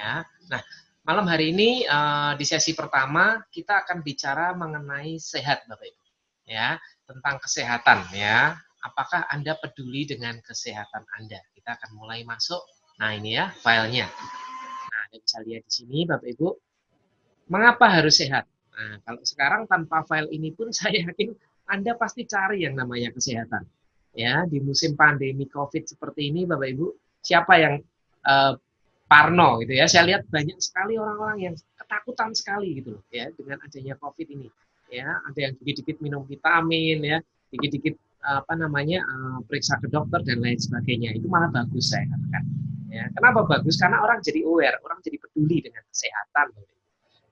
ya. Nah, malam hari ini di sesi pertama kita akan bicara mengenai sehat Bapak Ibu. Ya, tentang kesehatan ya. Apakah Anda peduli dengan kesehatan Anda? Kita akan mulai masuk. Nah, ini ya filenya. Nah, Anda bisa lihat di sini Bapak Ibu. Mengapa harus sehat? Nah, kalau sekarang tanpa file ini pun saya yakin Anda pasti cari yang namanya kesehatan. Ya, di musim pandemi Covid seperti ini Bapak Ibu, siapa yang uh, parno gitu ya. Saya lihat banyak sekali orang-orang yang ketakutan sekali gitu loh ya dengan adanya Covid ini. Ya, ada yang dikit-dikit minum vitamin ya, dikit-dikit apa namanya periksa ke dokter dan lain sebagainya. Itu malah bagus saya katakan. Ya, kenapa bagus? Karena orang jadi aware, orang jadi peduli dengan kesehatan.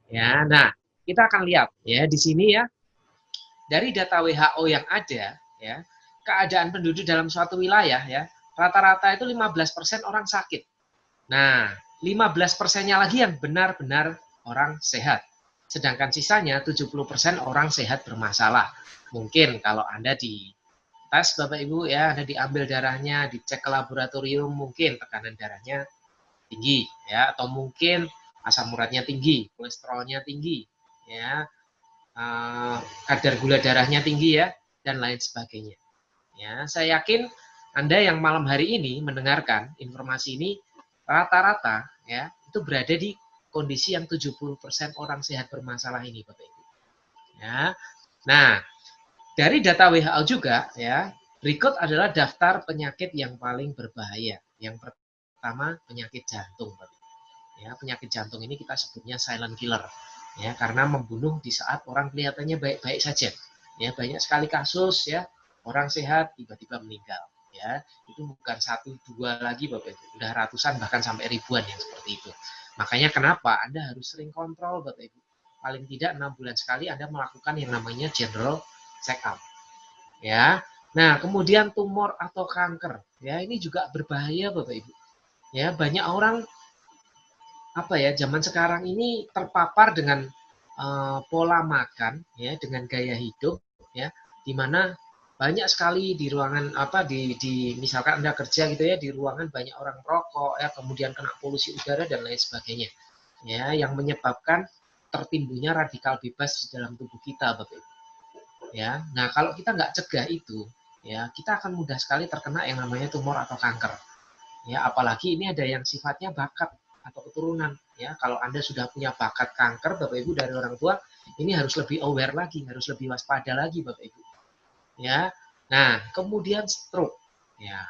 Ya, nah kita akan lihat ya di sini ya dari data WHO yang ada ya keadaan penduduk dalam suatu wilayah ya rata-rata itu 15% orang sakit. Nah, 15%-nya lagi yang benar-benar orang sehat. Sedangkan sisanya 70% orang sehat bermasalah. Mungkin kalau Anda di tes Bapak Ibu ya, Anda diambil darahnya, dicek ke laboratorium, mungkin tekanan darahnya tinggi ya atau mungkin asam uratnya tinggi, kolesterolnya tinggi ya, kadar gula darahnya tinggi ya dan lain sebagainya. Ya, saya yakin Anda yang malam hari ini mendengarkan informasi ini rata-rata ya itu berada di kondisi yang 70% orang sehat bermasalah ini Bapak Ibu. Ya. Nah, dari data WHO juga ya, berikut adalah daftar penyakit yang paling berbahaya. Yang pertama penyakit jantung Bapak Ibu. Ya, penyakit jantung ini kita sebutnya silent killer. Ya, karena membunuh di saat orang kelihatannya baik-baik saja. Ya, banyak sekali kasus ya, orang sehat tiba-tiba meninggal. Ya, itu bukan satu dua lagi Bapak Ibu, udah ratusan bahkan sampai ribuan yang seperti itu. Makanya kenapa Anda harus sering kontrol Bapak Ibu. Paling tidak 6 bulan sekali Anda melakukan yang namanya general check up. Ya. Nah, kemudian tumor atau kanker. Ya, ini juga berbahaya Bapak Ibu. Ya, banyak orang apa ya zaman sekarang ini terpapar dengan pola makan ya dengan gaya hidup ya di mana banyak sekali di ruangan apa di misalkan Anda kerja gitu ya di ruangan banyak orang merokok ya kemudian kena polusi udara dan lain sebagainya ya yang menyebabkan tertimbulnya radikal bebas di dalam tubuh kita Bapak Ibu ya. Nah, kalau kita nggak cegah itu ya kita akan mudah sekali terkena yang namanya tumor atau kanker. Ya, apalagi ini ada yang sifatnya bakat atau keturunan. Ya, kalau Anda sudah punya bakat kanker, Bapak Ibu dari orang tua, ini harus lebih aware lagi, harus lebih waspada lagi, Bapak Ibu. Ya, nah kemudian stroke. Ya,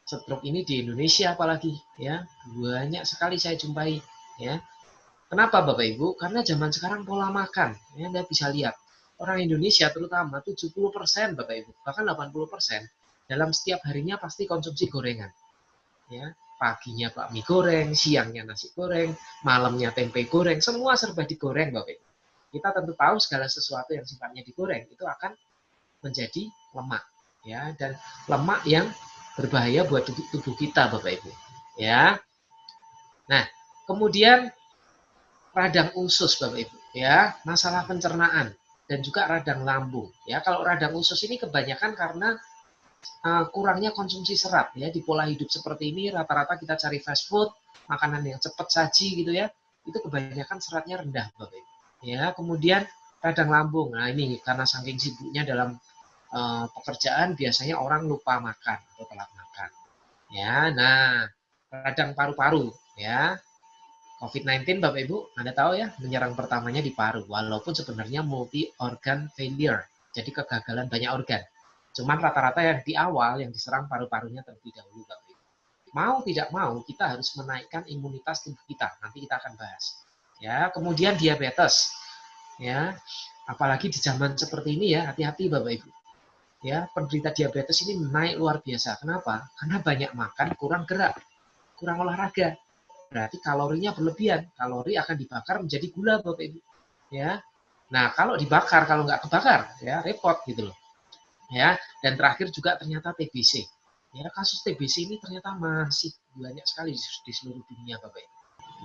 stroke ini di Indonesia apalagi, ya banyak sekali saya jumpai. Ya, kenapa Bapak Ibu? Karena zaman sekarang pola makan, ya Anda bisa lihat orang Indonesia terutama 70% Bapak Ibu, bahkan 80% dalam setiap harinya pasti konsumsi gorengan ya paginya bakmi goreng, siangnya nasi goreng, malamnya tempe goreng, semua serba digoreng Bapak Ibu. Kita tentu tahu segala sesuatu yang sifatnya digoreng itu akan menjadi lemak ya dan lemak yang berbahaya buat tubuh kita Bapak Ibu. Ya. Nah, kemudian radang usus Bapak Ibu ya, masalah pencernaan dan juga radang lambung. Ya, kalau radang usus ini kebanyakan karena kurangnya konsumsi serat ya di pola hidup seperti ini rata-rata kita cari fast food makanan yang cepat saji gitu ya itu kebanyakan seratnya rendah Bapak Ibu ya kemudian radang lambung nah ini karena saking sibuknya dalam pekerjaan biasanya orang lupa makan atau telat makan ya nah radang paru-paru ya COVID-19 Bapak Ibu Anda tahu ya menyerang pertamanya di paru walaupun sebenarnya multi organ failure jadi kegagalan banyak organ. Cuman rata-rata yang di awal yang diserang paru-parunya terlebih dahulu Bapak Ibu. Mau tidak mau kita harus menaikkan imunitas tubuh kita. Nanti kita akan bahas. Ya, kemudian diabetes. Ya, apalagi di zaman seperti ini ya, hati-hati Bapak Ibu. Ya, penderita diabetes ini naik luar biasa. Kenapa? Karena banyak makan, kurang gerak, kurang olahraga. Berarti kalorinya berlebihan. Kalori akan dibakar menjadi gula Bapak Ibu. Ya. Nah, kalau dibakar, kalau nggak kebakar, ya repot gitu loh ya dan terakhir juga ternyata TBC ya kasus TBC ini ternyata masih banyak sekali di seluruh dunia Bapak Ibu.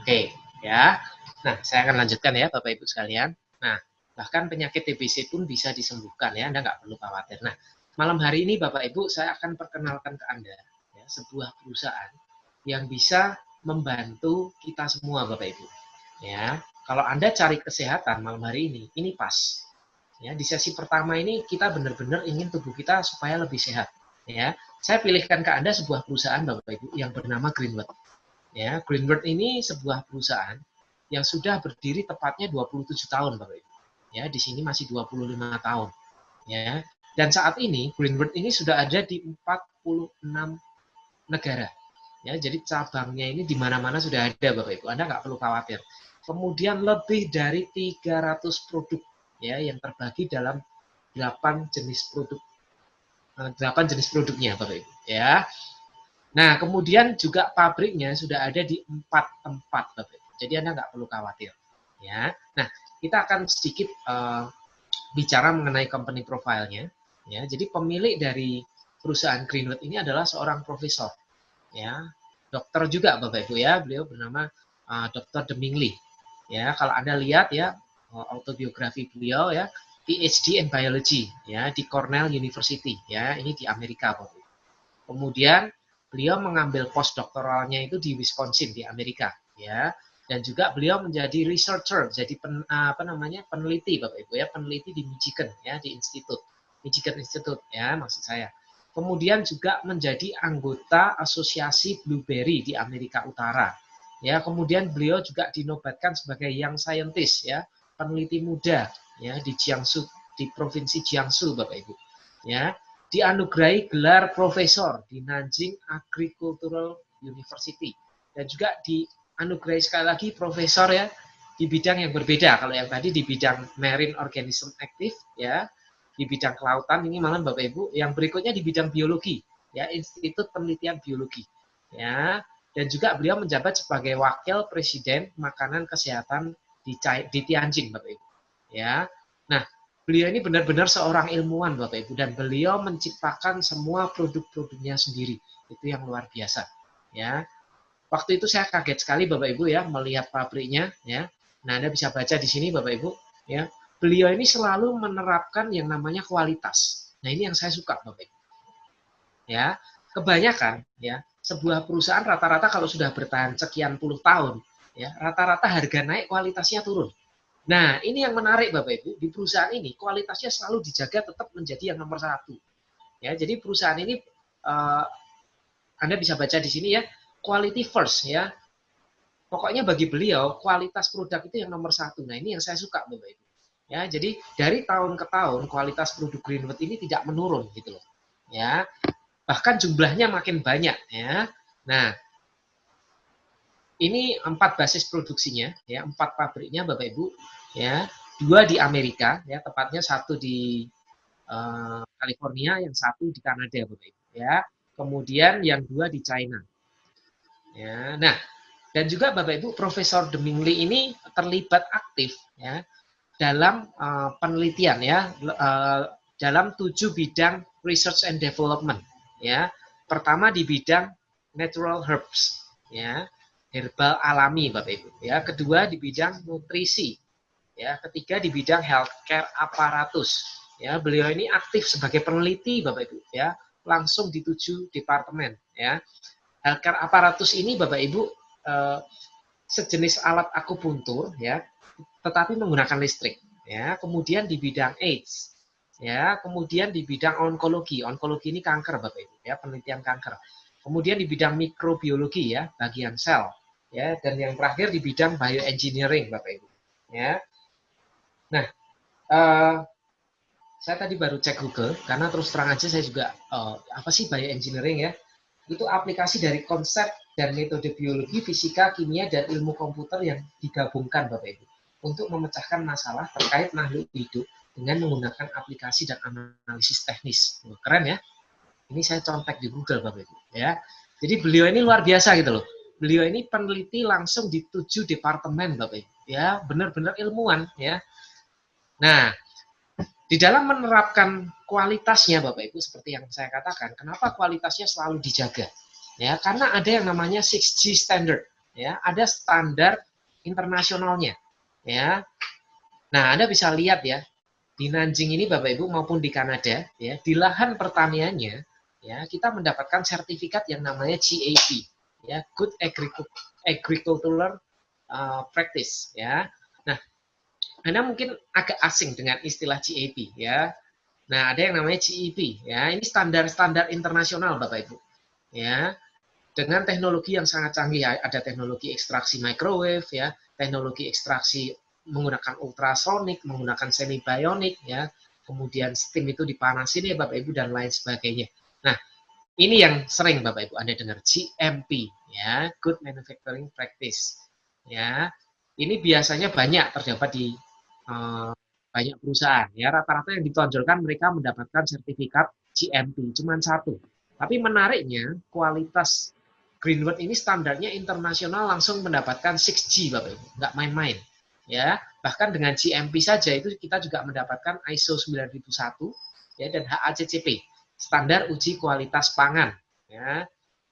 Oke ya nah saya akan lanjutkan ya Bapak Ibu sekalian nah bahkan penyakit TBC pun bisa disembuhkan ya Anda nggak perlu khawatir. Nah malam hari ini Bapak Ibu saya akan perkenalkan ke Anda ya, sebuah perusahaan yang bisa membantu kita semua Bapak Ibu. Ya, kalau Anda cari kesehatan malam hari ini pas. Ya, di sesi pertama ini kita benar-benar ingin tubuh kita supaya lebih sehat. Ya, saya pilihkan ke Anda sebuah perusahaan Bapak Ibu yang bernama Greenwood. Ya, Greenwood ini sebuah perusahaan yang sudah berdiri tepatnya 27 tahun Bapak Ibu. Ya, di sini masih 25 tahun. Ya, dan saat ini Greenwood ini sudah ada di 46 negara. Ya, jadi cabangnya ini di mana-mana sudah ada Bapak Ibu. Anda nggak perlu khawatir. Kemudian lebih dari 300 produk ya yang terbagi dalam 8 jenis produk 8 jenis produknya Bapak Ibu ya. Nah, kemudian juga pabriknya sudah ada di 4 tempat Bapak Ibu. Jadi Anda nggak perlu khawatir ya. Nah, kita akan sedikit bicara mengenai company profile-nya ya. Jadi pemilik dari perusahaan Greenwood ini adalah seorang profesor ya, dokter juga Bapak Ibu ya. Beliau bernama Dr. Deming Lee. Ya, kalau Anda lihat ya autobiografi beliau ya, PhD in Biology ya di Cornell University ya, ini di Amerika Bapak Ibu. Kemudian beliau mengambil postdoktoralnya itu di Wisconsin di Amerika ya. Dan juga beliau menjadi researcher, jadi peneliti Bapak Ibu ya, peneliti di Michigan ya, di Michigan Institute ya maksud saya. Kemudian juga menjadi anggota Asosiasi Blueberry di Amerika Utara. Ya, kemudian beliau juga dinobatkan sebagai Young Scientist ya, peneliti muda ya di Jiangsu, di provinsi Jiangsu Bapak Ibu. Ya, dianugerahi gelar profesor di Nanjing Agricultural University dan juga dianugerahi sekali lagi profesor ya di bidang yang berbeda. Kalau yang tadi di bidang Marine Organism Active ya, di bidang kelautan, ini malam Bapak Ibu. Yang berikutnya di bidang biologi ya, Institut Penelitian Biologi ya. Dan juga beliau menjabat sebagai wakil presiden makanan kesehatan di Tianjin Bapak Ibu ya. Nah, beliau ini benar-benar seorang ilmuwan Bapak Ibu, dan beliau menciptakan semua produk-produknya sendiri. Itu yang luar biasa ya. Waktu itu saya kaget sekali Bapak Ibu ya melihat pabriknya ya. Nah, Anda bisa baca di sini Bapak Ibu ya. Beliau ini selalu menerapkan yang namanya kualitas. Nah, ini yang saya suka Bapak Ibu. Ya, kebanyakan ya sebuah perusahaan rata-rata kalau sudah bertahan sekian puluh tahun ya, rata-rata harga naik, kualitasnya turun. Nah, ini yang menarik Bapak Ibu, di perusahaan ini kualitasnya selalu dijaga tetap menjadi yang nomor 1. Ya, jadi perusahaan ini Anda bisa baca di sini ya, quality first ya. Pokoknya bagi beliau kualitas produk itu yang nomor 1. Nah, ini yang saya suka Bapak Ibu. Ya, jadi dari tahun ke tahun kualitas produk Greenwood ini tidak menurun gitu loh. Ya, bahkan jumlahnya makin banyak ya. Nah, ini 4 basis produksinya ya, 4 pabriknya Bapak Ibu ya. 2 di Amerika ya, tepatnya 1 di California, yang 1 di Kanada Bapak Ibu ya. Kemudian yang 2 di China. Ya, nah, dan juga Bapak Ibu Profesor Deming Lee ini terlibat aktif ya dalam penelitian ya, dalam 7 bidang research and development ya. Pertama di bidang natural herbs ya, herbal alami Bapak Ibu ya. Kedua di bidang nutrisi ya. Ketiga di bidang healthcare apparatus ya. Beliau ini aktif sebagai peneliti Bapak Ibu ya, langsung di 7 departemen ya. Healthcare apparatus ini Bapak Ibu sejenis alat akupuntur ya, tetapi menggunakan listrik ya. Kemudian di bidang AIDS ya, kemudian di bidang onkologi ini kanker Bapak Ibu ya, penelitian kanker. Kemudian di bidang mikrobiologi ya, bagian sel ya, dan yang terakhir di bidang bioengineering Bapak Ibu ya. Nah, saya tadi baru cek Google karena terus terang aja saya juga apa sih bioengineering ya? Itu aplikasi dari konsep dan metode biologi, fisika, kimia, dan ilmu komputer yang digabungkan Bapak Ibu untuk memecahkan masalah terkait makhluk hidup dengan menggunakan aplikasi dan analisis teknis. Keren ya? Ini saya contek di Google Bapak Ibu ya. Jadi beliau ini luar biasa gitu loh. Beliau ini peneliti langsung di 7 departemen Bapak Ibu ya, benar-benar ilmuwan ya. Nah, di dalam menerapkan kualitasnya Bapak Ibu seperti yang saya katakan, kenapa kualitasnya selalu dijaga? Ya, karena ada yang namanya 6G standard, ya, ada standar internasionalnya, ya. Nah, Anda bisa lihat ya, di Nanjing ini Bapak Ibu maupun di Kanada, ya, di lahan pertaniannya, ya, kita mendapatkan sertifikat yang namanya GAP, ya, good agricultural practice, ya. Nah, Anda mungkin agak asing dengan istilah GAP, ya. Nah, ada yang namanya GEP, ya. Ini standar-standar internasional, Bapak Ibu, ya. Dengan teknologi yang sangat canggih, ya. Ada teknologi ekstraksi microwave, ya, teknologi ekstraksi menggunakan ultrasonik, menggunakan semi bionik, ya. Kemudian steam itu dipanasin, ya Bapak Ibu, dan lain sebagainya. Nah, ini yang sering Bapak Ibu Anda dengar, GMP, ya, Good Manufacturing Practice, ya. Ini biasanya banyak terdapat di banyak perusahaan, ya. Rata-rata yang ditonjolkan mereka mendapatkan sertifikat GMP, cuma satu. Tapi menariknya kualitas Greenwood ini standarnya internasional, langsung mendapatkan 6G Bapak Ibu, nggak main-main, ya. Bahkan dengan GMP saja itu kita juga mendapatkan ISO 9001, ya, dan HACCP, standar uji kualitas pangan, ya,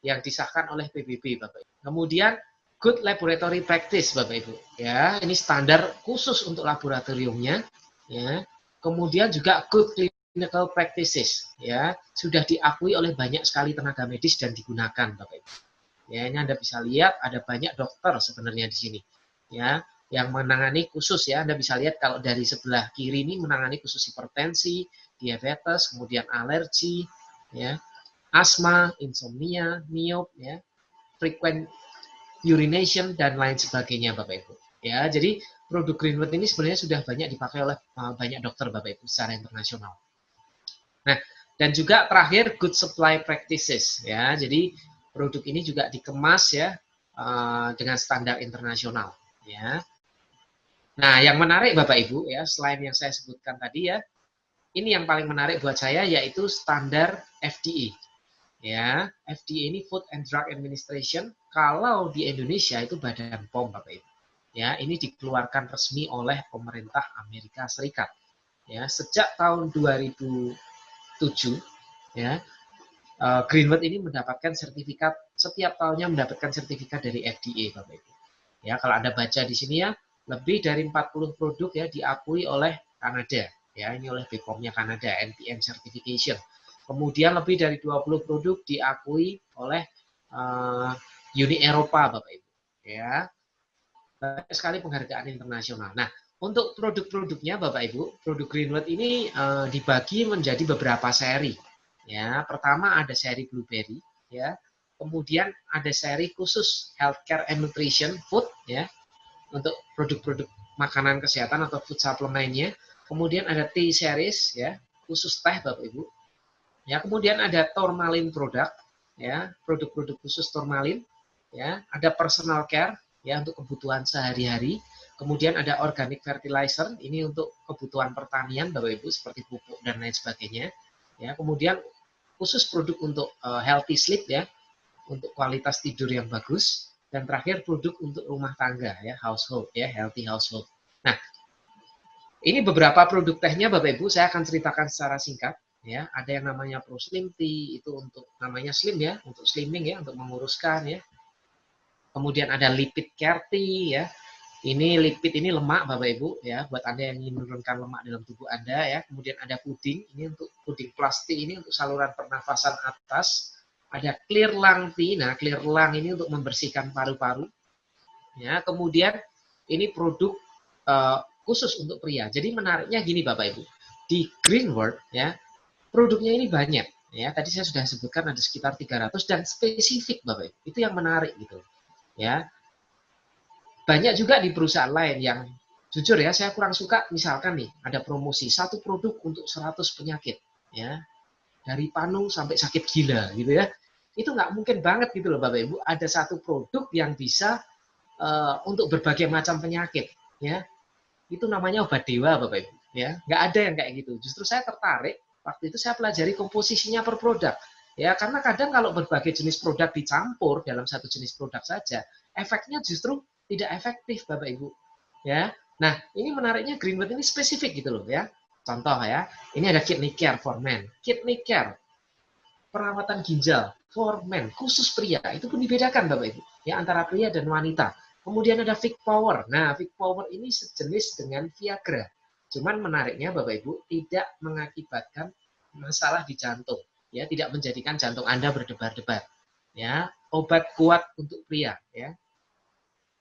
yang disahkan oleh PBB Bapak Ibu. Kemudian good laboratory practice Bapak Ibu, ya, ini standar khusus untuk laboratoriumnya, ya. Kemudian juga good clinical practices, ya, sudah diakui oleh banyak sekali tenaga medis dan digunakan Bapak Ibu. Ya, ini Anda bisa lihat ada banyak dokter sebenarnya di sini, ya, yang menangani khusus, ya. Anda bisa lihat kalau dari sebelah kiri ini menangani khusus hipertensi, diabetes, kemudian alergi, ya, asma, insomnia, myop, ya, frequent urination, dan lain sebagainya Bapak Ibu. Ya, jadi produk Greenwood ini sebenarnya sudah banyak dipakai oleh banyak dokter Bapak Ibu secara internasional. Nah, dan juga terakhir good supply practices, ya. Jadi produk ini juga dikemas, ya, dengan standar internasional, ya. Nah, yang menarik Bapak Ibu, ya, selain yang saya sebutkan tadi, ya, ini yang paling menarik buat saya yaitu standar FDA. Ya, FDA ini Food and Drug Administration. Kalau di Indonesia itu Badan POM Bapak Ibu. Ya, ini dikeluarkan resmi oleh pemerintah Amerika Serikat. Ya, sejak tahun 2007, ya, Greenwood ini mendapatkan sertifikat, setiap tahunnya mendapatkan sertifikat dari FDA Bapak Ibu. Ya, kalau Anda baca di sini, ya, lebih dari 40 produk, ya, diakui oleh Kanada. Ya, ini oleh BPOM-nya Kanada, NPM certification. Kemudian lebih dari 20 produk diakui oleh Uni Eropa Bapak Ibu. Ya, banyak sekali penghargaan internasional. Nah, untuk produk-produknya Bapak Ibu, produk Greenwood ini dibagi menjadi beberapa seri. Ya, pertama ada seri blueberry, ya. Kemudian ada seri khusus healthcare and nutrition food, ya, untuk produk-produk makanan kesehatan atau food supplementnya. Kemudian ada tea series, ya, khusus teh Bapak Ibu. Ya, kemudian ada tourmaline produk, ya, produk-produk khusus tourmaline, ya, ada personal care, ya, untuk kebutuhan sehari-hari. Kemudian ada organic fertilizer, ini untuk kebutuhan pertanian Bapak Ibu seperti pupuk dan lain sebagainya. Ya, kemudian khusus produk untuk healthy sleep, ya, untuk kualitas tidur yang bagus. Dan terakhir produk untuk rumah tangga, ya, household, ya, healthy household. Nah, ini beberapa produk tehnya Bapak Ibu, saya akan ceritakan secara singkat. Ya, ada yang namanya Pro Slim Tea, itu untuk namanya slim, ya, untuk slimming, ya, untuk menguruskan, ya. Kemudian ada lipid care tea, ya. Ini lipid, ini lemak Bapak Ibu, ya, buat Anda yang ingin menurunkan lemak dalam tubuh Anda, ya. Kemudian ada puding, ini untuk puding plastik, ini untuk saluran pernafasan atas. Ada clear lung tea, nah clear lung ini untuk membersihkan paru-paru. Ya, kemudian ini produk khusus untuk pria. Jadi menariknya gini Bapak Ibu, di Greenwood, ya, produknya ini banyak. Ya, tadi saya sudah sebutkan ada sekitar 300 dan spesifik Bapak Ibu. Itu yang menarik gitu. Ya. Banyak juga di perusahaan lain yang jujur, ya, saya kurang suka, misalkan nih ada promosi satu produk untuk 100 penyakit, ya. Dari panu sampai sakit gila gitu, ya. Itu nggak mungkin banget gitu loh Bapak Ibu, ada satu produk yang bisa untuk berbagai macam penyakit, ya. Itu namanya obat dewa Bapak Ibu, ya. Nggak ada yang kayak gitu. Justru saya tertarik waktu itu, saya pelajari komposisinya per produk, ya, karena kadang kalau berbagai jenis produk dicampur dalam satu jenis produk saja, efeknya justru tidak efektif Bapak Ibu, ya. Nah, ini menariknya Greenwood ini spesifik gitu loh, ya. Contoh, ya, ini ada kidney care for men. Kidney care, perawatan ginjal for men, khusus pria. Itu pun dibedakan Bapak Ibu, ya, antara pria dan wanita. Kemudian ada Vic Power. Nah, Vic Power ini sejenis dengan Viagra. Cuman menariknya Bapak Ibu, tidak mengakibatkan masalah di jantung, ya, tidak menjadikan jantung Anda berdebar-debar, ya. obat kuat untuk pria, ya.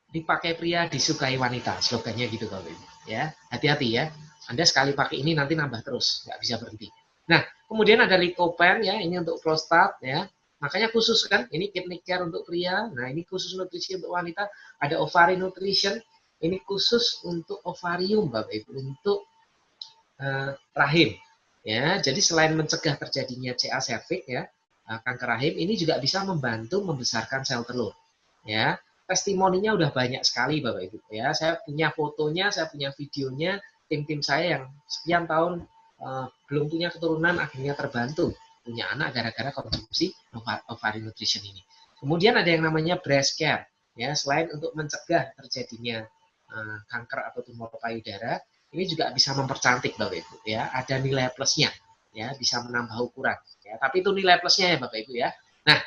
Dipakai pria, disukai wanita, slogannya gitu kalau Ibu. Ya, hati-hati ya. Anda sekali pakai ini nanti nambah terus, nggak bisa berhenti. Nah, kemudian ada Lycopene ya, ini untuk prostat ya. Makanya khusus kan, ini kidney care untuk pria. Nah, ini khusus nutrisi untuk wanita. Ada ovary nutrition, ini khusus untuk ovarium Bapak Ibu, untuk rahim. Ya, jadi selain mencegah terjadinya CA cervix ya, kanker rahim, ini juga bisa membantu membesarkan sel telur. Ya, testimoninya udah banyak sekali Bapak Ibu ya. Saya punya fotonya, saya punya videonya, tim-tim saya yang sekian tahun belum punya keturunan akhirnya terbantu punya anak gara-gara konsumsi ovary nutrition ini. Kemudian ada yang namanya breast care ya, selain untuk mencegah terjadinya kanker atau tumor payudara, ini juga bisa mempercantik Bapak Ibu ya. Ada nilai plusnya ya, bisa menambah ukuran ya. Tapi itu nilai plusnya ya Bapak Ibu ya. Nah,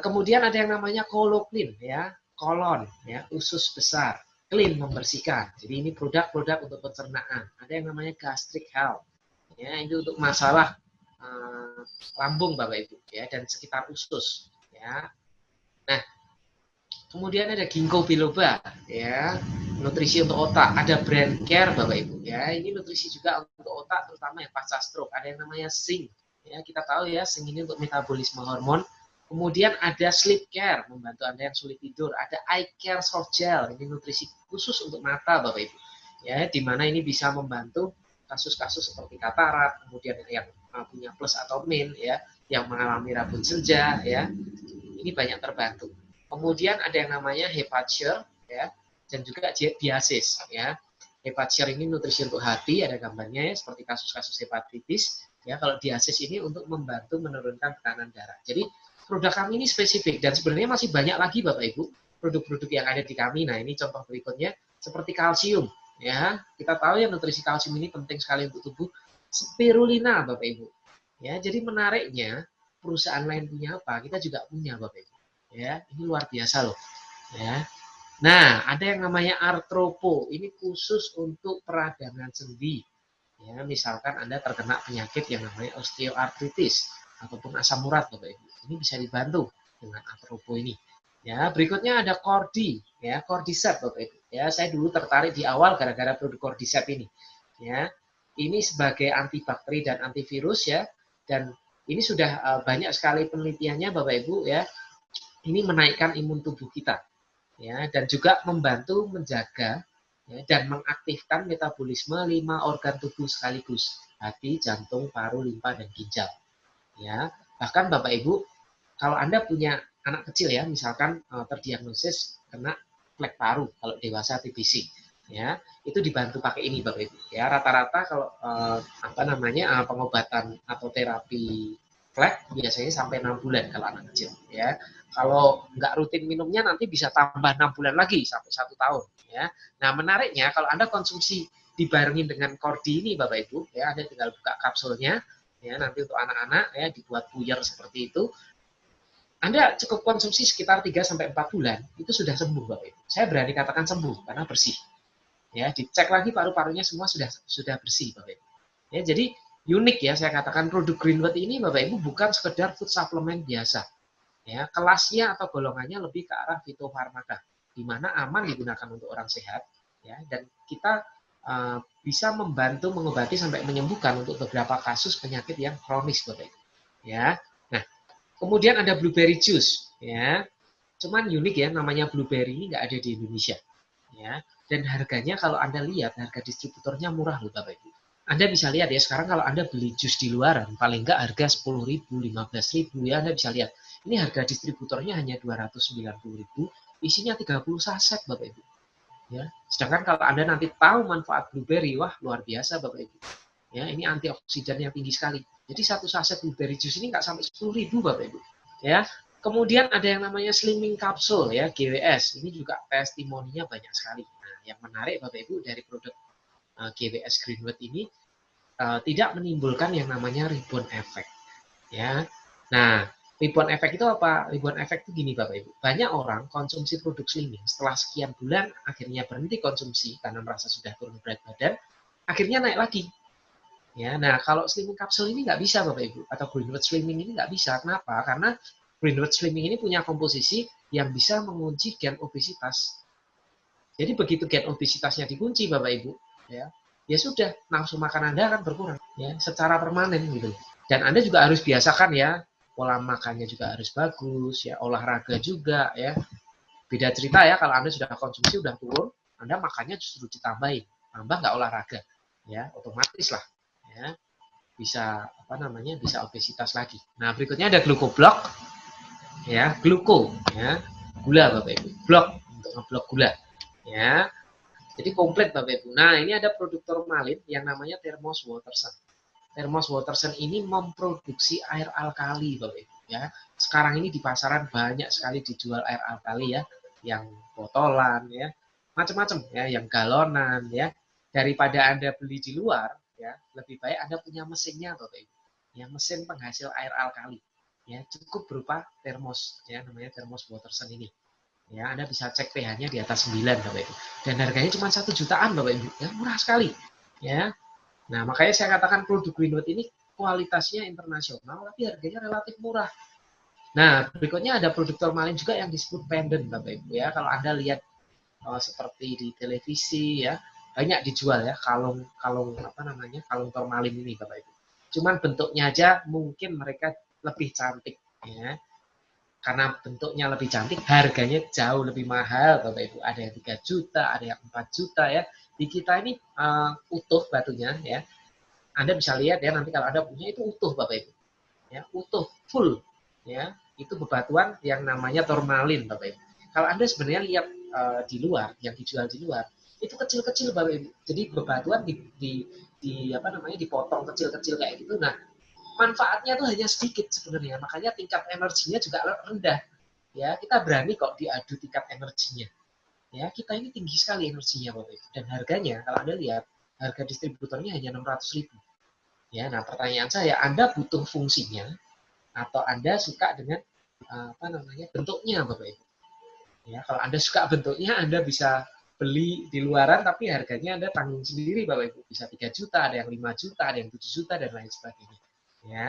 kemudian ada yang namanya koloclean ya, kolon ya, usus besar, clean membersihkan. Jadi ini produk-produk untuk pencernaan. Ada yang namanya gastric health ya, ini untuk masalah lambung Bapak Ibu ya, dan sekitar usus ya. Nah, kemudian ada ginkgo biloba ya, nutrisi untuk otak. Ada brain care Bapak Ibu ya, ini nutrisi juga untuk otak terutama yang pasca stroke. Ada yang namanya zinc ya, kita tahu ya zinc ini untuk metabolisme hormon. Kemudian ada sleep care, membantu Anda yang sulit tidur. Ada eye care soft gel, ini nutrisi khusus untuk mata Bapak Ibu ya, di mana ini bisa membantu kasus-kasus seperti katarak, kemudian yang punya plus atau min ya, yang mengalami rabun senja ya, ini banyak terbantu. Kemudian ada yang namanya Hepatier ya, dan juga diasis ya. Hepatier ini nutrisi untuk hati, ada gambarnya ya, seperti kasus-kasus hepatitis ya. Kalau diasis ini untuk membantu menurunkan tekanan darah. Jadi produk kami ini spesifik, dan sebenarnya masih banyak lagi Bapak Ibu produk-produk yang ada di kami. Nah, ini contoh berikutnya seperti kalsium ya. Kita tahu ya nutrisi kalsium ini penting sekali untuk tubuh. Spirulina Bapak Ibu. Ya, jadi menariknya perusahaan lain punya apa, kita juga punya Bapak Ibu. Ya, ini luar biasa loh. Ya. Nah, ada yang namanya artropo. Ini khusus untuk peradangan sendi. Ya, misalkan Anda terkena penyakit yang namanya osteoartritis ataupun asam urat Bapak Ibu. Ini bisa dibantu dengan artropo ini. Ya, berikutnya ada Cordi, ya, Cordyceps Bapak Ibu. Ya, saya dulu tertarik di awal gara-gara produk Cordyceps ini. Ya, ini sebagai antibakteri dan antivirus ya, dan ini sudah banyak sekali penelitiannya Bapak Ibu ya. Ini menaikkan imun tubuh kita ya, dan juga membantu menjaga ya, dan mengaktifkan metabolisme 5 organ tubuh sekaligus: hati, jantung, paru, limpa, dan ginjal. Ya, bahkan Bapak Ibu, kalau Anda punya anak kecil ya, misalkan terdiagnosis kena flek paru, kalau dewasa TBC, ya itu dibantu pakai ini Bapak Ibu. Ya, rata-rata kalau pengobatan atau terapi flek biasanya sampai 6 bulan kalau anak kecil. Ya, kalau nggak rutin minumnya nanti bisa tambah 6 bulan lagi sampai 1 tahun. Ya, nah menariknya kalau Anda konsumsi dibarengin dengan Cordi ini Bapak Ibu, ya Anda tinggal buka kapsulnya. Ya, nanti untuk anak-anak ya dibuat buyar seperti itu. Anda cukup konsumsi sekitar 3 sampai 4 bulan, itu sudah sembuh Bapak Ibu. Saya berani katakan sembuh karena bersih. Ya, dicek lagi paru-parunya semua sudah bersih Bapak Ibu. Ya, jadi unik ya, saya katakan produk Greenwood ini Bapak Ibu bukan sekedar food supplement biasa. Ya, kelasnya atau golongannya lebih ke arah fitofarmaka, di mana aman digunakan untuk orang sehat ya, dan kita bisa membantu mengobati sampai menyembuhkan untuk beberapa kasus penyakit yang kronis Bapak Ibu. Ya. Nah, kemudian ada blueberry juice ya. Cuman unik ya, namanya blueberry ini nggak ada di Indonesia. Ya. Dan harganya kalau Anda lihat, harga distributornya murah loh Bapak Ibu. Anda bisa lihat ya, sekarang kalau Anda beli jus di luaran, paling nggak harga 10.000, 15.000 ya, Anda bisa lihat. Ini harga distributornya hanya 290.000, isinya 30 saset Bapak Ibu. Ya, sedangkan kalau Anda nanti tahu manfaat blueberry, wah luar biasa Bapak Ibu. Ya, ini antioksidan yang tinggi sekali. Jadi satu saset blueberry juice ini nggak sampai 10.000 Bapak Ibu. Ya, kemudian ada yang namanya slimming capsule ya, GWS. Ini juga testimoninya banyak sekali. Nah, yang menarik Bapak Ibu dari produk GWS Greenwood ini tidak menimbulkan yang namanya rebound effect. Ya, nah rebound effect itu apa? Rebound effect itu gini Bapak Ibu. Banyak orang konsumsi produk slimming setelah sekian bulan akhirnya berhenti konsumsi karena merasa sudah turun berat badan, akhirnya naik lagi. Ya, nah kalau slimming capsule ini nggak bisa Bapak Ibu, atau Greenwood slimming ini nggak bisa. Kenapa? Karena Greenwood Slimming ini punya komposisi yang bisa mengunci gen obesitas. Jadi begitu gen obesitasnya dikunci Bapak Ibu, ya sudah, nafsu makan Anda akan berkurang ya secara permanen gitu. Dan Anda juga harus biasakan ya, pola makannya juga harus bagus ya, olahraga juga ya. Beda cerita ya kalau Anda sudah konsumsi udah turun, Anda makannya justru ditambahin, tambah nggak olahraga ya, otomatis lah ya bisa bisa obesitas lagi. Nah, berikutnya ada glukoblock ya, gluko ya, gula Bapak Ibu. Blok untuk ngeblok gula ya. Jadi komplit Bapak Ibu. Nah, ini ada produk formalin yang namanya Thermos Watersun. Thermos Watersun ini memproduksi air alkali Bapak Ibu ya. Sekarang ini di pasaran banyak sekali dijual air alkali ya, yang botolan ya, macam-macam ya, yang galonan ya. Daripada Anda beli di luar ya, lebih baik Anda punya mesinnya Bapak Ibu. Ya, mesin penghasil air alkali. Ya, cukup berupa termos ya, namanya Thermos Watersun ini. Ya, Anda bisa cek pH-nya di atas 9 Bapak Ibu. Dan harganya cuma 1 jutaan Bapak Ibu. Ya, murah sekali. Ya. Nah, makanya saya katakan produk Greenwood ini kualitasnya internasional tapi harganya relatif murah. Nah, berikutnya ada produk formalin juga yang disebut pendant Bapak Ibu ya. Kalau Anda lihat seperti di televisi ya, banyak dijual ya kalung kalung formalin ini Bapak Ibu. Cuman bentuknya aja mungkin mereka lebih cantik ya. Karena bentuknya lebih cantik, harganya jauh lebih mahal Bapak Ibu. Ada yang 3 juta, ada yang 4 juta ya. Di kita ini utuh batunya ya. Anda bisa lihat ya, nanti kalau Anda punya itu utuh Bapak Ibu. Ya, utuh, full. Ya, itu bebatuan yang namanya tourmaline Bapak Ibu. Kalau Anda sebenarnya lihat di luar, yang dijual di luar, itu kecil-kecil Bapak Ibu. Jadi bebatuan dipotong kecil-kecil kayak gitu. Nah, manfaatnya tuh hanya sedikit sebenarnya. Makanya tingkat energinya juga rendah. Ya, kita berani kok diadu tingkat energinya. Ya, kita ini tinggi sekali energinya Bapak Ibu. Dan harganya kalau Anda lihat, harga distributornya hanya 600.000. Ya, nah pertanyaan saya, Anda butuh fungsinya atau Anda suka dengan bentuknya Bapak Ibu? Ya, kalau Anda suka bentuknya, Anda bisa beli di luaran tapi harganya Anda tanggung sendiri Bapak Ibu. Bisa 3 juta, ada yang 5 juta, ada yang 7 juta dan lain sebagainya. Ya.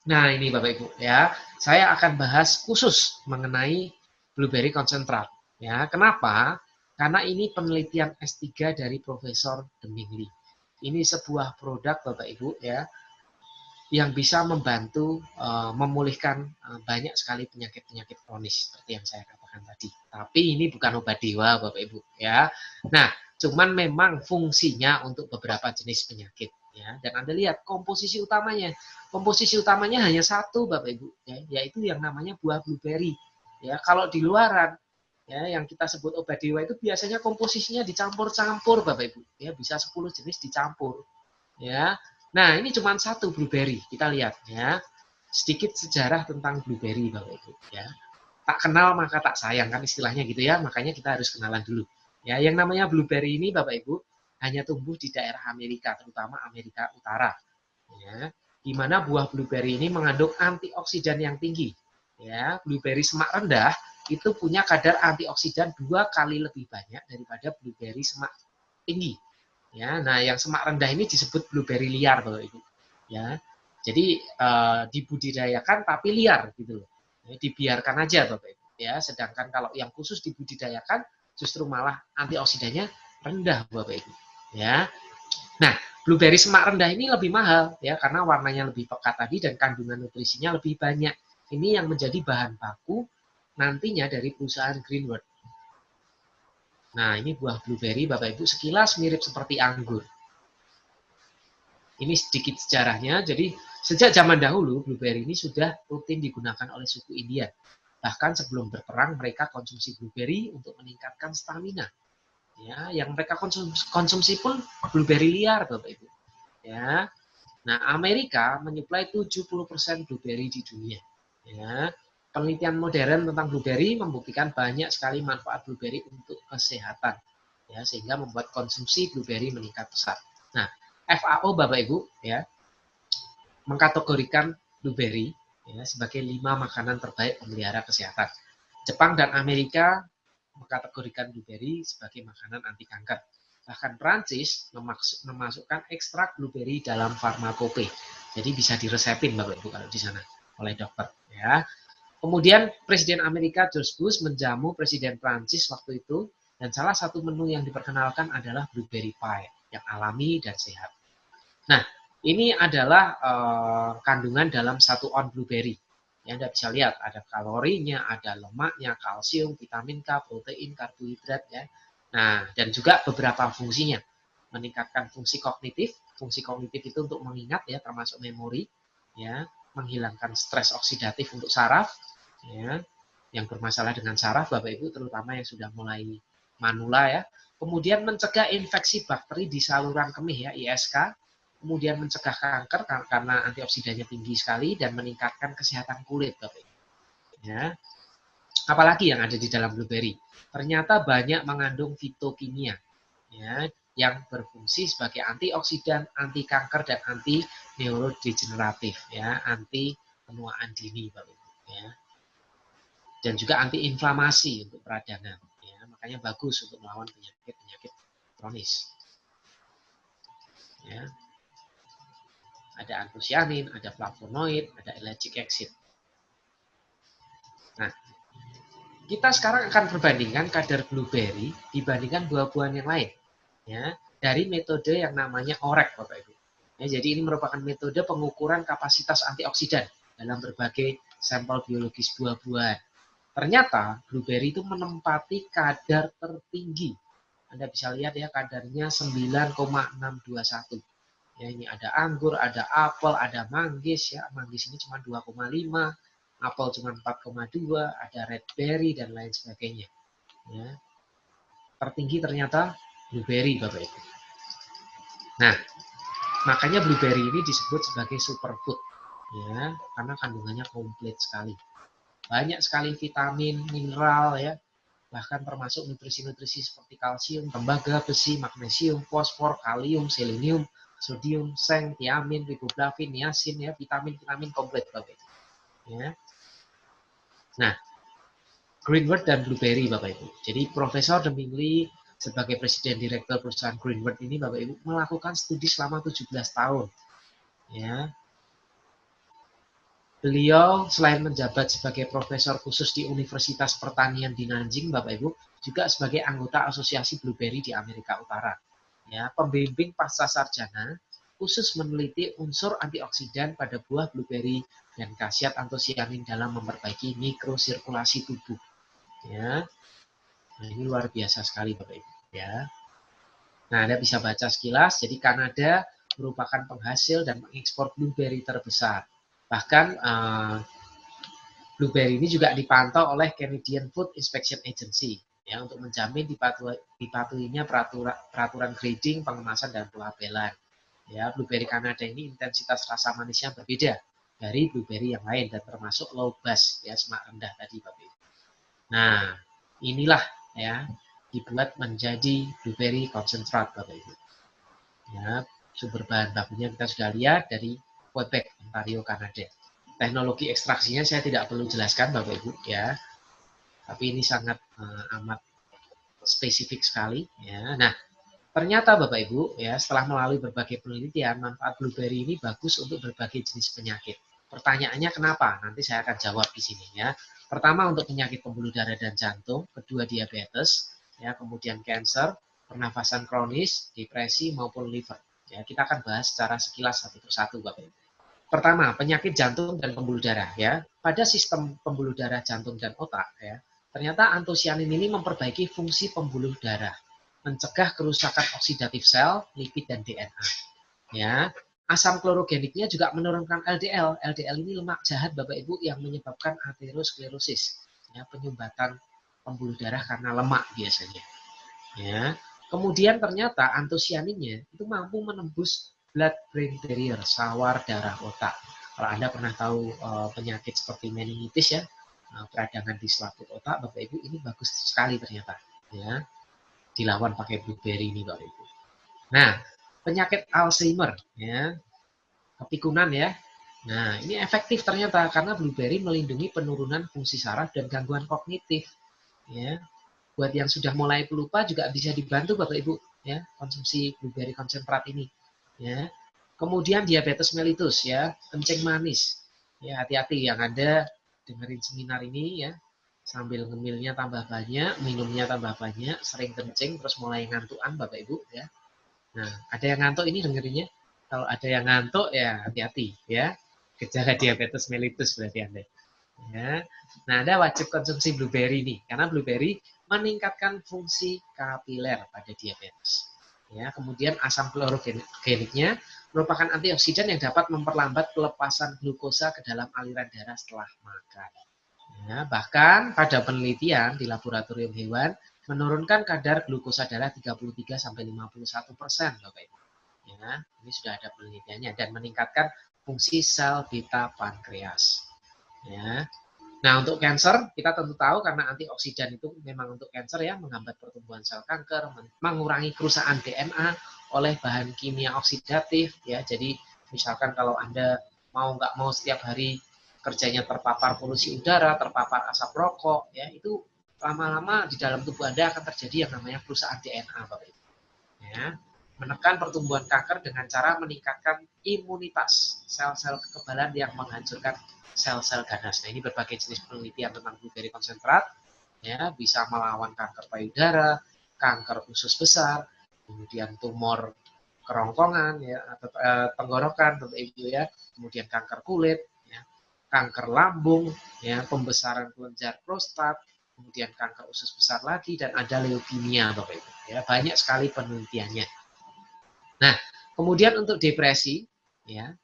Nah, ini Bapak Ibu ya. Saya akan bahas khusus mengenai blueberry konsentrat. Ya, kenapa? Karena ini penelitian S3 dari Profesor Deming Lee. Ini sebuah produk Bapak Ibu ya yang bisa membantu memulihkan banyak sekali penyakit-penyakit kronis seperti yang saya katakan tadi. Tapi ini bukan obat dewa Bapak Ibu ya. Nah, cuman memang fungsinya untuk beberapa jenis penyakit ya. Dan Anda lihat komposisi utamanya. Komposisi utamanya hanya satu Bapak Ibu ya, yaitu yang namanya buah blueberry. Ya, kalau di luaran ya yang kita sebut obat dewa itu biasanya komposisinya dicampur-campur Bapak Ibu. Ya, bisa 10 jenis dicampur. Ya. Nah, ini cuma satu blueberry. Kita lihat ya. Sedikit sejarah tentang blueberry Bapak Ibu ya. Tak kenal maka tak sayang kan istilahnya gitu ya. Makanya kita harus kenalan dulu. Ya, yang namanya blueberry ini Bapak Ibu hanya tumbuh di daerah Amerika, terutama Amerika Utara. Ya, di mana buah blueberry ini mengandung antioksidan yang tinggi. Ya, blueberry semak rendah itu punya kadar antioksidan 2 kali lebih banyak daripada blueberry semak tinggi. Ya, nah yang semak rendah ini disebut blueberry liar Bapak Ibu. Ya. Jadi dibudidayakan tapi liar gitu loh. Ya, dibiarkan aja Bapak Ibu. Ya, sedangkan kalau yang khusus dibudidayakan justru malah antioksidannya rendah Bapak Ibu. Ya. Nah, blueberry semak rendah ini lebih mahal ya karena warnanya lebih pekat tadi dan kandungan nutrisinya lebih banyak. Ini yang menjadi bahan baku nantinya dari perusahaan Greenwood. Nah, ini buah blueberry Bapak Ibu sekilas mirip seperti anggur. Ini sedikit sejarahnya. Jadi, sejak zaman dahulu blueberry ini sudah rutin digunakan oleh suku India. Bahkan sebelum berperang mereka konsumsi blueberry untuk meningkatkan stamina. Ya, yang mereka konsumsi pun blueberry liar Bapak Ibu. Ya. Nah, Amerika menyuplai 70% blueberry di dunia. Ya. Penelitian modern tentang blueberry membuktikan banyak sekali manfaat blueberry untuk kesehatan, ya, sehingga membuat konsumsi blueberry meningkat pesat. Nah, FAO Bapak Ibu ya mengkategorikan blueberry ya, sebagai 5 makanan terbaik pemelihara kesehatan. Jepang dan Amerika mengkategorikan blueberry sebagai makanan anti kanker. Bahkan Prancis memasukkan ekstrak blueberry dalam farmakope. Jadi bisa diresepin Bapak Ibu kalau di sana. oleh dokter ya. Kemudian Presiden Amerika George Bush menjamu Presiden Prancis waktu itu, dan salah satu menu yang diperkenalkan adalah blueberry pie yang alami dan sehat. Nah, ini adalah kandungan dalam 1 on blueberry. Ya, Anda bisa lihat ada kalorinya, ada lemaknya, kalsium, vitamin K, protein, karbohidrat ya. Nah, dan juga beberapa fungsinya. Meningkatkan fungsi kognitif. Fungsi kognitif itu untuk mengingat ya, termasuk memori ya, menghilangkan stres oksidatif untuk saraf ya. Yang bermasalah dengan saraf Bapak Ibu, terutama yang sudah mulai manula ya. Kemudian mencegah infeksi bakteri di saluran kemih ya, ISK. Kemudian mencegah kanker karena antioksidannya tinggi sekali, dan meningkatkan kesehatan kulit Bapak Ibu. Ya. Apalagi yang ada di dalam blueberry? Ternyata banyak mengandung fitokimia ya, yang berfungsi sebagai antioksidan, anti kanker, dan anti neurodegeneratif ya, anti penuaan dini Bapak Ibu ya. Dan juga anti inflamasi untuk peradangan ya, makanya bagus untuk melawan penyakit-penyakit kronis ya. Ada antosianin, ada flavonoid, ada ellagic acid. Nah, kita sekarang akan perbandingkan kadar blueberry dibandingkan buah-buahan yang lain ya, dari metode yang namanya OREC Bapak Ibu ya. Jadi ini merupakan metode pengukuran kapasitas antioksidan dalam berbagai sampel biologis buah-buahan. Ternyata blueberry itu menempati kadar tertinggi. Anda bisa lihat ya, kadarnya 9,621. Ya, ini ada anggur, ada apel, ada manggis ya. Manggis ini cuma 2,5, apel cuma 4,2, ada red berry dan lain sebagainya. Ya. Tertinggi ternyata blueberry Bapak Ibu. Nah, makanya blueberry ini disebut sebagai superfood ya, karena kandungannya komplit sekali. Banyak sekali vitamin, mineral ya, bahkan termasuk nutrisi-nutrisi seperti kalsium, tembaga, besi, magnesium, fosfor, kalium, selenium, sodium, seng, tiamin, riboflavin, niacin ya, vitamin-vitamin komplit Bapak Ibu. Ya. Nah, Greenwood dan blueberry Bapak Ibu. Jadi Profesor Demingli sebagai Presiden Direktur perusahaan Greenwood ini Bapak Ibu melakukan studi selama 17 tahun. Ya. Beliau selain menjabat sebagai profesor khusus di Universitas Pertanian di Nanjing, Bapak Ibu, juga sebagai anggota Asosiasi Blueberry di Amerika Utara. Ya, pembimbing pasca sarjana khusus meneliti unsur antioksidan pada buah blueberry dan khasiat antosianin dalam memperbaiki mikrosirkulasi tubuh. Ya, nah, ini luar biasa sekali Bapak Ibu. Ya, nah Anda bisa baca sekilas. Jadi Kanada merupakan penghasil dan mengekspor blueberry terbesar. Bahkan blueberry ini juga dipantau oleh Canadian Food Inspection Agency ya, untuk menjamin dipatuhinya peraturan grading, pengemasan, dan pelabelan. Ya, blueberry Kanada ini intensitas rasa manisnya berbeda dari blueberry yang lain dan termasuk low bass ya, semak rendah tadi Bapak Ibu. Nah, inilah ya dibuat menjadi blueberry concentrat Bapak Ibu. Ya, sumber bahan bakunya kita sudah lihat dari Quebec, Ontario, Kanada. Teknologi ekstraksinya saya tidak perlu jelaskan Bapak Ibu ya, tapi ini sangat amat spesifik sekali ya. Nah, ternyata Bapak Ibu ya, setelah melalui berbagai penelitian, manfaat blueberry ini bagus untuk berbagai jenis penyakit. Pertanyaannya kenapa? Nanti saya akan jawab di sini ya. Pertama untuk penyakit pembuluh darah dan jantung, kedua diabetes, ya, kemudian kanker, pernafasan kronis, depresi maupun liver. Ya, kita akan bahas secara sekilas satu persatu Bapak Ibu. Pertama, penyakit jantung dan pembuluh darah ya. Pada sistem pembuluh darah jantung dan otak ya, ternyata antosianin ini memperbaiki fungsi pembuluh darah, mencegah kerusakan oksidatif sel, lipid, dan DNA. Ya, asam klorogeniknya juga menurunkan LDL. LDL ini lemak jahat Bapak Ibu yang menyebabkan aterosklerosis, ya, penyumbatan pembuluh darah karena lemak biasanya. Ya, kemudian ternyata antosianinnya itu mampu menembus blood-brain barrier, sawar darah otak. Kalau Anda pernah tahu penyakit seperti meningitis ya, peradangan di selaput otak, Bapak Ibu, ini bagus sekali ternyata. Ya, dilawan pakai blueberry ini Bapak Ibu. Nah, penyakit Alzheimer ya, kepikunan ya. Nah, ini efektif ternyata karena blueberry melindungi penurunan fungsi saraf dan gangguan kognitif. Ya, buat yang sudah mulai pelupa juga bisa dibantu Bapak Ibu ya, konsumsi blueberry konsentrat ini ya. Kemudian diabetes mellitus ya, kencing manis Ya, hati-hati yang ada dengerin seminar ini ya, sambil ngemilnya tambah banyak, minumnya tambah banyak, sering kencing, terus mulai ngantukan Bapak Ibu ya. Nah, ada yang ngantuk ini dengerinnya. Kalau ada yang ngantuk ya hati-hati ya. Gejala diabetes mellitus berarti Anda. Ya. Nah, Anda wajib konsumsi blueberry nih, karena blueberry meningkatkan fungsi kapiler pada diabetes. Ya, kemudian asam klorogeniknya merupakan antioksidan yang dapat memperlambat pelepasan glukosa ke dalam aliran darah setelah makan. Ya, bahkan pada penelitian di laboratorium hewan menurunkan kadar glukosa darah 33-51%, Bapak Ibu. Ya, ini sudah ada penelitiannya dan meningkatkan fungsi sel beta pankreas. Ya. Nah, untuk kanker kita tentu tahu karena antioksidan itu memang untuk kanker ya, menghambat pertumbuhan sel kanker, mengurangi kerusakan DNA oleh bahan kimia oksidatif ya. Jadi misalkan kalau Anda mau nggak mau setiap hari kerjanya terpapar polusi udara, terpapar asap rokok ya, itu lama-lama di dalam tubuh Anda akan terjadi yang namanya kerusakan DNA, Bapak Ibu. Ya. Menekan pertumbuhan kanker dengan cara meningkatkan imunitas sel-sel kekebalan yang menghancurkan sel-sel ganas. Nah, ini berbagai jenis penelitian tentang blueberry konsentrat ya, bisa melawan kanker payudara, kanker usus besar, kemudian tumor kerongkongan ya, atau tenggorokan Bapak Ibu ya, kemudian kanker kulit ya, kanker lambung ya, pembesaran kelenjar prostat, kemudian kanker usus besar lagi, dan ada leukemia Bapak Ibu ya, banyak sekali penelitiannya. Nah, kemudian untuk depresi ya,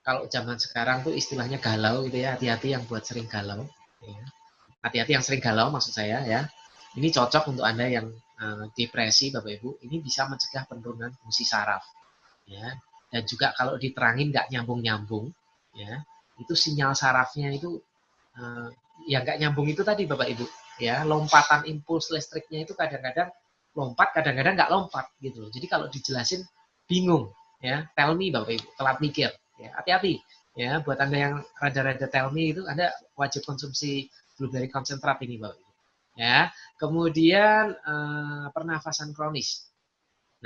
kalau zaman sekarang tuh istilahnya galau gitu ya, hati-hati yang buat sering galau ya. Hati-hati yang sering galau maksud saya ya. Ini cocok untuk Anda yang depresi Bapak Ibu, ini bisa mencegah penurunan fungsi saraf ya. Dan juga kalau diterangin nggak nyambung-nyambung ya, itu sinyal sarafnya itu yang nggak nyambung itu tadi Bapak Ibu ya, lompatan impuls listriknya itu kadang-kadang lompat, kadang-kadang nggak lompat gitu. Jadi kalau dijelasin bingung ya, tell me Bapak Ibu, telat mikir. Ya, hati-hati ya, buat Anda yang rada-rada tell me itu Anda wajib konsumsi blueberry konsentrat ini Bapak Ibu. Ya, kemudian pernafasan kronis.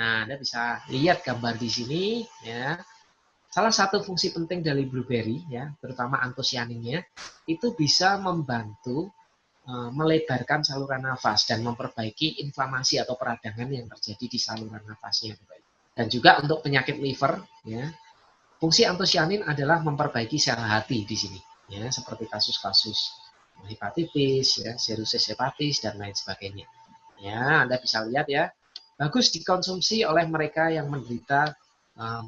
Nah, Anda bisa lihat gambar di sini ya. Salah satu fungsi penting dari blueberry ya, terutama antosianinnya, itu bisa membantu melebarkan saluran nafas dan memperbaiki inflamasi atau peradangan yang terjadi di saluran nafasnya. Dan juga untuk penyakit liver ya, fungsi antosianin adalah memperbaiki sel hati di sini, ya, seperti kasus-kasus hepatitis, ya, cirrhosis hepatis dan lain sebagainya. Ya, Anda bisa lihat ya, bagus dikonsumsi oleh mereka yang menderita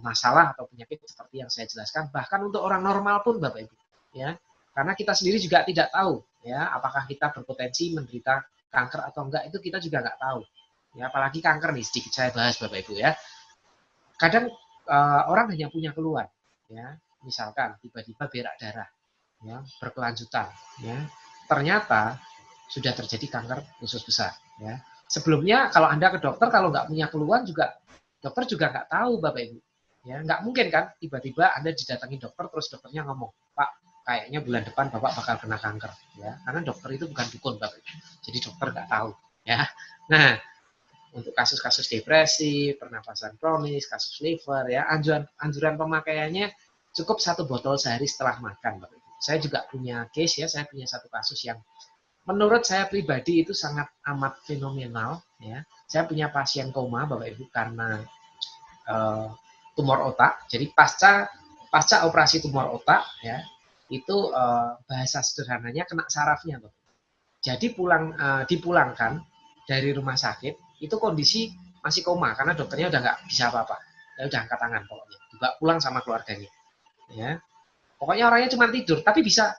masalah atau penyakit seperti yang saya jelaskan. Bahkan untuk orang normal pun, Bapak Ibu, ya, karena kita sendiri juga tidak tahu, ya, apakah kita berpotensi menderita kanker atau enggak, itu kita juga nggak tahu. Ya, apalagi kanker nih, sedikit saya bahas, Bapak Ibu ya. Kadang orang hanya punya keluhan, ya, misalkan tiba-tiba berak darah, ya, berkelanjutan, ya, ternyata sudah terjadi kanker usus besar, ya. Sebelumnya kalau Anda ke dokter kalau nggak punya keluhan juga dokter juga nggak tahu Bapak Ibu, ya, nggak mungkin kan tiba-tiba Anda didatangi dokter terus dokternya ngomong, Pak, kayaknya bulan depan Bapak bakal kena kanker, ya, karena dokter itu bukan dukun Bapak Ibu, jadi dokter nggak tahu, ya. Nah, untuk kasus-kasus depresi, pernapasan kronis, kasus liver, ya, anjuran pemakaiannya cukup 1 botol sehari setelah makan, Bapak Ibu. Saya juga punya case ya, saya punya satu kasus yang menurut saya pribadi itu sangat amat fenomenal ya. Saya punya pasien koma Bapak Ibu karena tumor otak. Jadi pasca operasi tumor otak ya, itu bahasa sederhananya kena sarafnya, Bapak. Jadi dipulangkan dari rumah sakit itu kondisi masih koma karena dokternya udah nggak bisa apa-apa, ya udah angkat tangan pokoknya, dibawa pulang sama keluarganya, ya. Pokoknya orangnya cuma tidur, tapi bisa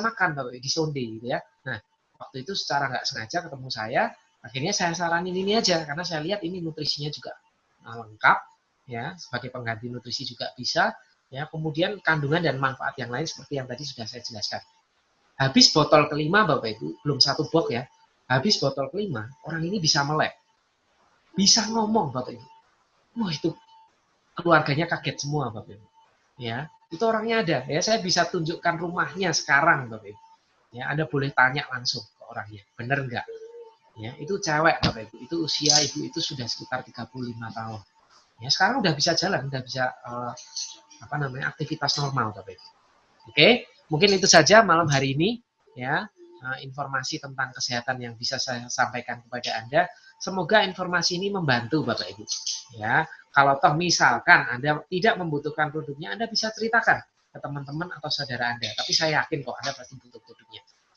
makan Bapak di sonde gitu ya. Nah, waktu itu secara nggak sengaja ketemu saya, akhirnya saya saranin ini aja karena saya lihat ini nutrisinya juga lengkap, ya, sebagai pengganti nutrisi juga bisa, ya. Kemudian kandungan dan manfaat yang lain seperti yang tadi sudah saya jelaskan. Habis botol kelima Bapak Ibu, belum 1 box ya. Habis botol kelima, orang ini bisa melek. Bisa ngomong Bapak Ibu. Wah, itu keluarganya kaget semua Bapak Ibu. Ya, itu orangnya ada. Ya, saya bisa tunjukkan rumahnya sekarang Bapak Ibu. Ya, Anda boleh tanya langsung ke orangnya. Bener enggak? Ya, itu cewek Bapak Ibu. Itu usia ibu itu sudah sekitar 35 tahun. Ya, sekarang udah bisa jalan, udah bisa aktivitas normal Bapak Ibu. Oke, mungkin itu saja malam hari ini ya, informasi tentang kesehatan yang bisa saya sampaikan kepada Anda. Semoga informasi ini membantu Bapak Ibu. Ya, kalau toh misalkan Anda tidak membutuhkan produknya, Anda bisa ceritakan ke teman-teman atau saudara Anda. Tapi saya yakin kok Anda pasti butuh produknya.